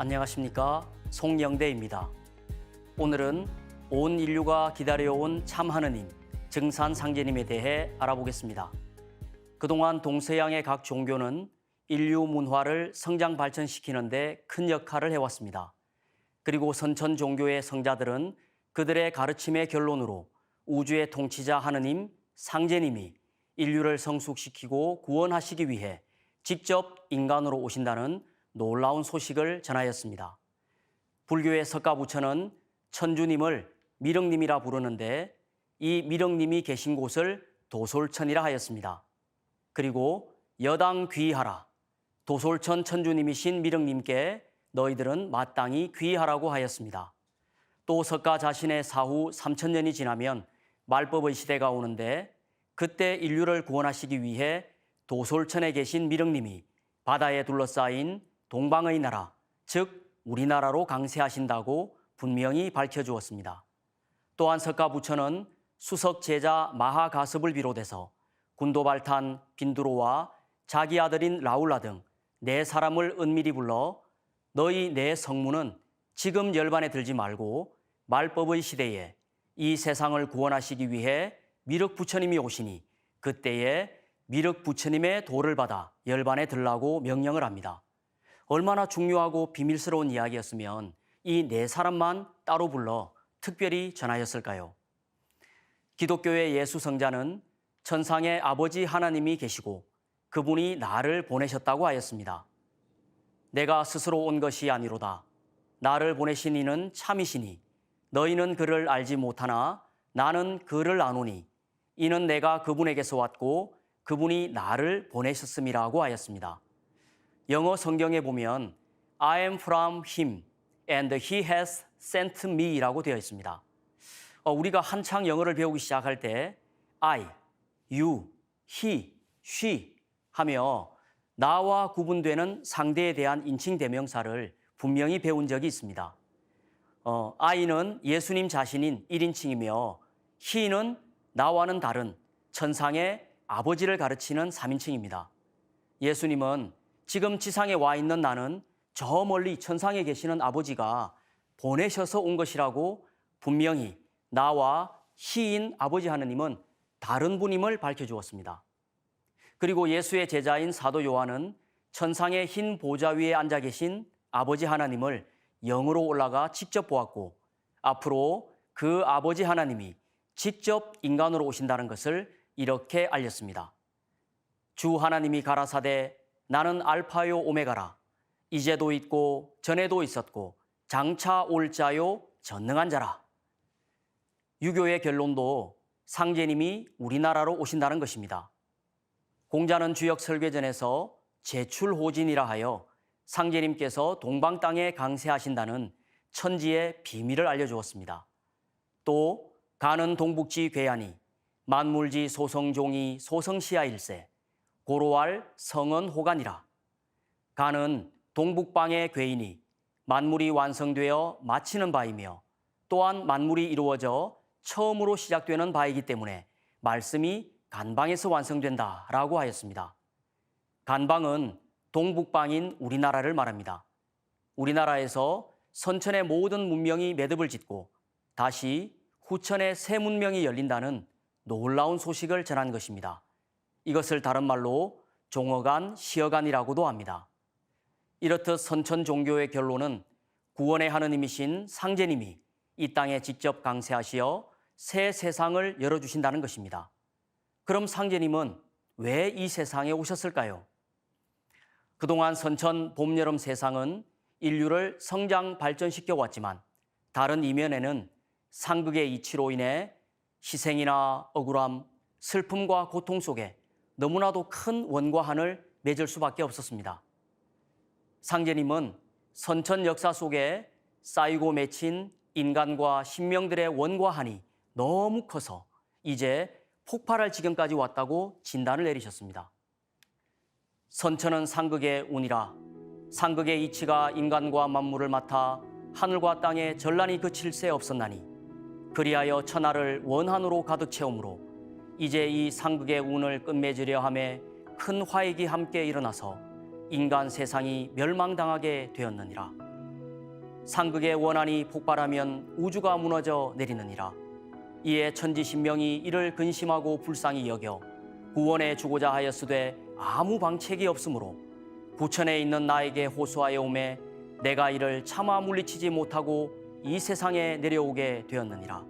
안녕하십니까? 송영대입니다. 오늘은 온 인류가 기다려온 참 하느님, 증산 상제님에 대해 알아보겠습니다. 그동안 동서양의 각 종교는 인류 문화를 성장 발전시키는 데 큰 역할을 해왔습니다. 그리고 선천 종교의 성자들은 그들의 가르침의 결론으로 우주의 통치자 하느님, 상제님이 인류를 성숙시키고 구원하시기 위해 직접 인간으로 오신다는 놀라운 소식을 전하였습니다. 불교의 석가부처는 천주님을 미륵님이라 부르는데 이 미륵님이 계신 곳을 도솔천이라 하였습니다. 그리고 여당 귀하라, 도솔천 천주님이신 미륵님께 너희들은 마땅히 귀하라고 하였습니다. 또 석가 자신의 사후 3000년이 지나면 말법의 시대가 오는데 그때 인류를 구원하시기 위해 도솔천에 계신 미륵님이 바다에 둘러싸인 동방의 나라, 즉 우리나라로 강세하신다고 분명히 밝혀주었습니다. 또한 석가부처는 수석 제자 마하가섭을 비롯해서 군도발탄, 빈두로와 자기 아들인 라울라 등 4사람을 은밀히 불러 너희 네 성문은 지금 열반에 들지 말고 말법의 시대에 이 세상을 구원하시기 위해 미륵부처님이 오시니 그때에 미륵부처님의 도를 받아 열반에 들라고 명령을 합니다. 얼마나 중요하고 비밀스러운 이야기였으면 이 4사람만 따로 불러 특별히 전하였을까요? 기독교의 예수 성자는 천상의 아버지 하나님이 계시고 그분이 나를 보내셨다고 하였습니다. 내가 스스로 온 것이 아니로다. 나를 보내신 이는 참이시니 너희는 그를 알지 못하나 나는 그를 아노니 이는 내가 그분에게서 왔고 그분이 나를 보내셨음이라고 하였습니다. 영어 성경에 보면 I am from him and he has sent me라고 되어 있습니다. 우리가 한창 영어를 배우기 시작할 때 I, you, he, she 하며 나와 구분되는 상대에 대한 인칭 대명사를 분명히 배운 적이 있습니다. I는 예수님 자신인 1인칭이며 he는 나와는 다른 천상의 아버지를 가르치는 3인칭입니다. 예수님은 지금 지상에 와 있는 나는 저 멀리 천상에 계시는 아버지가 보내셔서 온 것이라고 분명히 나와 he인 아버지 하느님은 다른 분임을 밝혀주었습니다. 그리고 예수의 제자인 사도 요한은 천상의 흰 보좌 위에 앉아 계신 아버지 하나님을 영으로 올라가 직접 보았고 앞으로 그 아버지 하나님이 직접 인간으로 오신다는 것을 이렇게 알렸습니다. 주 하나님이 가라사대 나는 알파요 오메가라. 이제도 있고 전에도 있었고 장차 올 자요 전능한 자라. 유교의 결론도 상제님이 우리나라로 오신다는 것입니다. 공자는 주역 설괴전에서 제출호진이라 하여 상제님께서 동방 땅에 강세하신다는 천지의 비밀을 알려주었습니다. 또 가는 동북지 괴야니 만물지 소성종이 소성시야일세 고로할 성은 호간이라. 가는 동북방의 괴인이 만물이 완성되어 마치는 바이며 또한 만물이 이루어져 처음으로 시작되는 바이기 때문에 말씀이 간방에서 완성된다라고 하였습니다. 간방은 동북방인 우리나라를 말합니다. 우리나라에서 선천의 모든 문명이 매듭을 짓고 다시 후천의 새 문명이 열린다는 놀라운 소식을 전한 것입니다. 이것을 다른 말로 종어간, 시어간이라고도 합니다. 이렇듯 선천 종교의 결론은 구원의 하느님이신 상제님이 이 땅에 직접 강세하시어 새 세상을 열어주신다는 것입니다. 그럼 상제님은 왜 이 세상에 오셨을까요? 그동안 선천 봄, 여름 세상은 인류를 성장 발전시켜 왔지만 다른 이면에는 상극의 이치로 인해 희생이나 억울함, 슬픔과 고통 속에 너무나도 큰 원과 한을 맺을 수밖에 없었습니다. 상제님은 선천 역사 속에 쌓이고 맺힌 인간과 신명들의 원과 한이 너무 커서 이제 폭발할 지경까지 왔다고 진단을 내리셨습니다. 선천은 상극의 운이라 상극의 이치가 인간과 만물을 맡아 하늘과 땅에 전란이 그칠 새 없었나니 그리하여 천하를 원한으로 가득 채우므로 이제 이 상극의 운을 끝맺으려 함에 큰 화익이 함께 일어나서 인간 세상이 멸망당하게 되었느니라. 상극의 원한이 폭발하면 우주가 무너져 내리느니라. 이에 천지신명이 이를 근심하고 불쌍히 여겨 구원해 주고자 하였으되 아무 방책이 없으므로 부천에 있는 나에게 호소하여 오매 내가 이를 차마 물리치지 못하고 이 세상에 내려오게 되었느니라.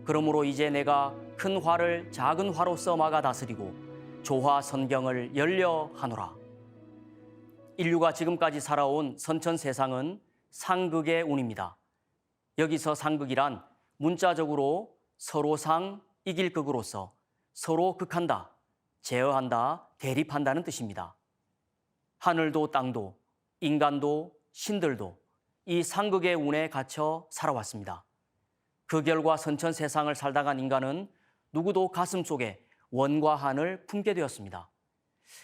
그러므로 이제 내가 큰 화를 작은 화로서 막아 다스리고 조화 선경을 열려 하노라. 인류가 지금까지 살아온 선천 세상은 상극의 운입니다. 여기서 상극이란 문자적으로 서로 상, 이길 극으로서 서로 극한다, 제어한다, 대립한다는 뜻입니다. 하늘도 땅도 인간도 신들도 이 상극의 운에 갇혀 살아왔습니다. 그 결과 선천 세상을 살다간 인간은 누구도 가슴속에 원과 한을 품게 되었습니다.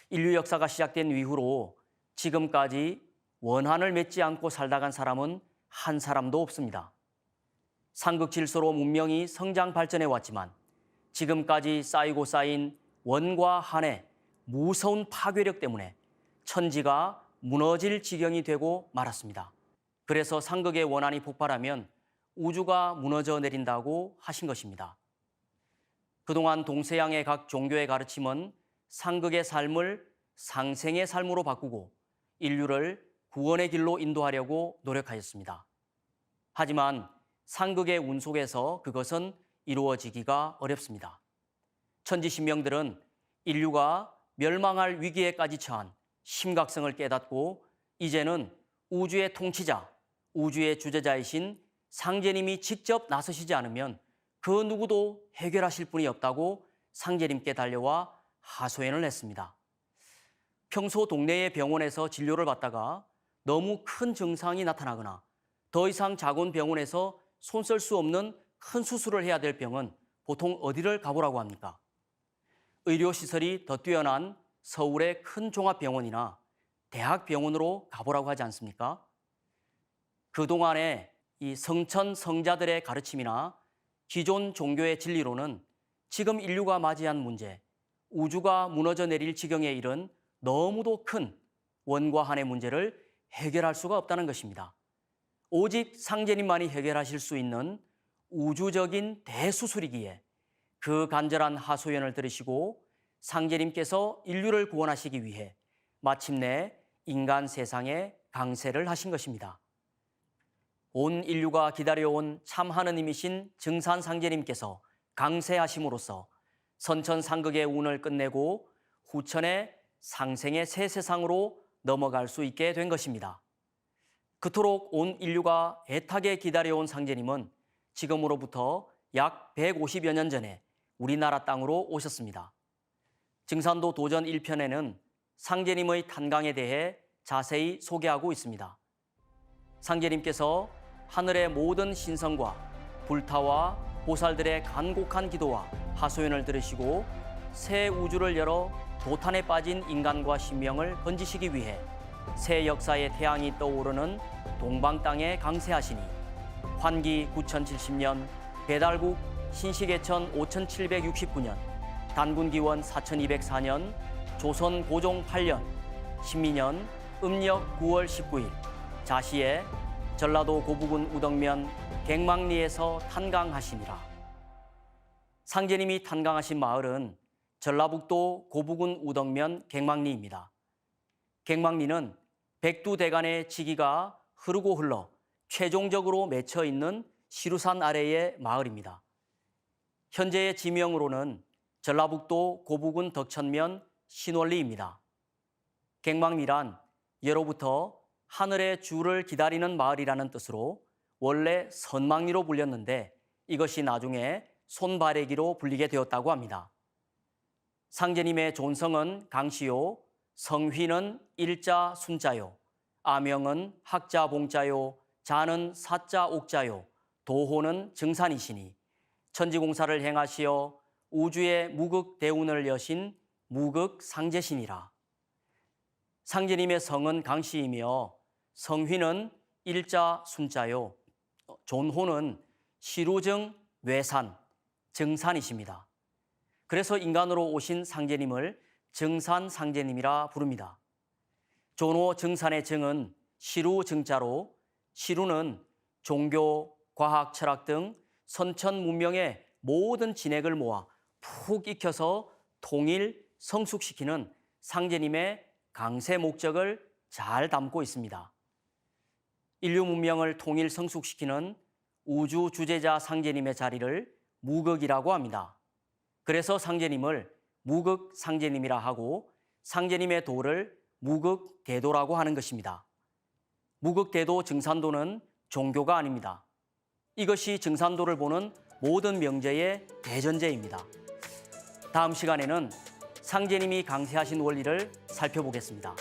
인류 역사가 시작된 이후로 지금까지 원한을 맺지 않고 살다간 사람은 한 사람도 없습니다. 상극 질서로 문명이 성장 발전해 왔지만 지금까지 쌓이고 쌓인 원과 한의 무서운 파괴력 때문에 천지가 무너질 지경이 되고 말았습니다. 그래서 상극의 원한이 폭발하면 우주가 무너져 내린다고 하신 것입니다. 그동안 동서양의 각 종교의 가르침은 상극의 삶을 상생의 삶으로 바꾸고 인류를 구원의 길로 인도하려고 노력하였습니다. 하지만 상극의 운 속에서 그것은 이루어지기가 어렵습니다. 천지신명들은 인류가 멸망할 위기에까지 처한 심각성을 깨닫고 이제는 우주의 통치자, 우주의 주재자이신 상제님이 직접 나서시지 않으면 그 누구도 해결하실 분이 없다고 상제님께 달려와 하소연을 했습니다. 평소 동네의 병원에서 진료를 받다가 너무 큰 증상이 나타나거나 더 이상 작은 병원에서 손 쓸 수 없는 큰 수술을 해야 될 병은 보통 어디를 가보라고 합니까? 의료시설이 더 뛰어난 서울의 큰 종합병원이나 대학병원으로 가보라고 하지 않습니까? 그동안의 이 성천 성자들의 가르침이나 기존 종교의 진리로는 지금 인류가 맞이한 문제, 우주가 무너져 내릴 지경에 이른 너무도 큰 원과 한의 문제를 해결할 수가 없다는 것입니다. 오직 상제님만이 해결하실 수 있는 우주적인 대수술이기에 그 간절한 하소연을 들으시고 상제님께서 인류를 구원하시기 위해 마침내 인간 세상에 강세를 하신 것입니다. 온 인류가 기다려온 참 하느님이신 증산 상제님께서 강세하심으로써 선천 상극의 운을 끝내고 후천의 상생의 새 세상으로 넘어갈 수 있게 된 것입니다. 그토록 온 인류가 애타게 기다려온 상제님은 지금으로부터 약 150여 년 전에 우리나라 땅으로 오셨습니다. 증산도 도전 1편에는 상제님의 탄광에 대해 자세히 소개하고 있습니다. 상제님께서 하늘의 모든 신성과 불타와 보살들의 간곡한 기도와 하소연을 들으시고 새 우주를 열어 도탄에 빠진 인간과 신명을 건지시기 위해 새 역사의 태양이 떠오르는 동방 땅에 강세하시니 환기 9070년, 배달국 신시계천 5769년, 단군기원 4204년, 조선 고종 8년, 신민년 음력 9월 19일 자시에 전라도 고부군 우덕면 갱망리에서 탄광하시니라. 상제님이 탄광하신 마을은 전라북도 고부군 우덕면 갱망리입니다. 갱망리는 백두대간의 지기가 흐르고 흘러 최종적으로 맺혀 있는 시루산 아래의 마을입니다. 현재의 지명으로는 전라북도 고부군 덕천면 신월리입니다. 갱망리란 예로부터 하늘의 주를 기다리는 마을이라는 뜻으로 원래 선망리로 불렸는데 이것이 나중에 손바래기로 불리게 되었다고 합니다. 상제님의 존성은 강시요, 성휘는 일자 순자요, 아명은 학자 봉자요, 자는 사자 옥자요, 도호는 증산이시니 천지공사를 행하시어 우주의 무극 대운을 여신 무극 상제시니라. 상제님의 성은 강씨이며 성휘는 일자 순자요, 존호는 시루증 외산, 증산이십니다. 그래서 인간으로 오신 상제님을 증산 상제님이라 부릅니다. 존호 증산의 증은 시루 증자로 시루는 종교, 과학, 철학 등 선천 문명의 모든 진액을 모아 푹 익혀서 통일, 성숙시키는 상제님의 강세 목적을 잘 담고 있습니다. 인류 문명을 통일 성숙시키는 우주 주제자 상제님의 자리를 무극이라고 합니다. 그래서 상제님을 무극 상제님이라 하고 상제님의 도를 무극 대도라고 하는 것입니다. 무극 대도 증산도는 종교가 아닙니다. 이것이 증산도를 보는 모든 명제의 대전제입니다. 다음 시간에는 상제님이 강세하신 원리를 살펴보겠습니다.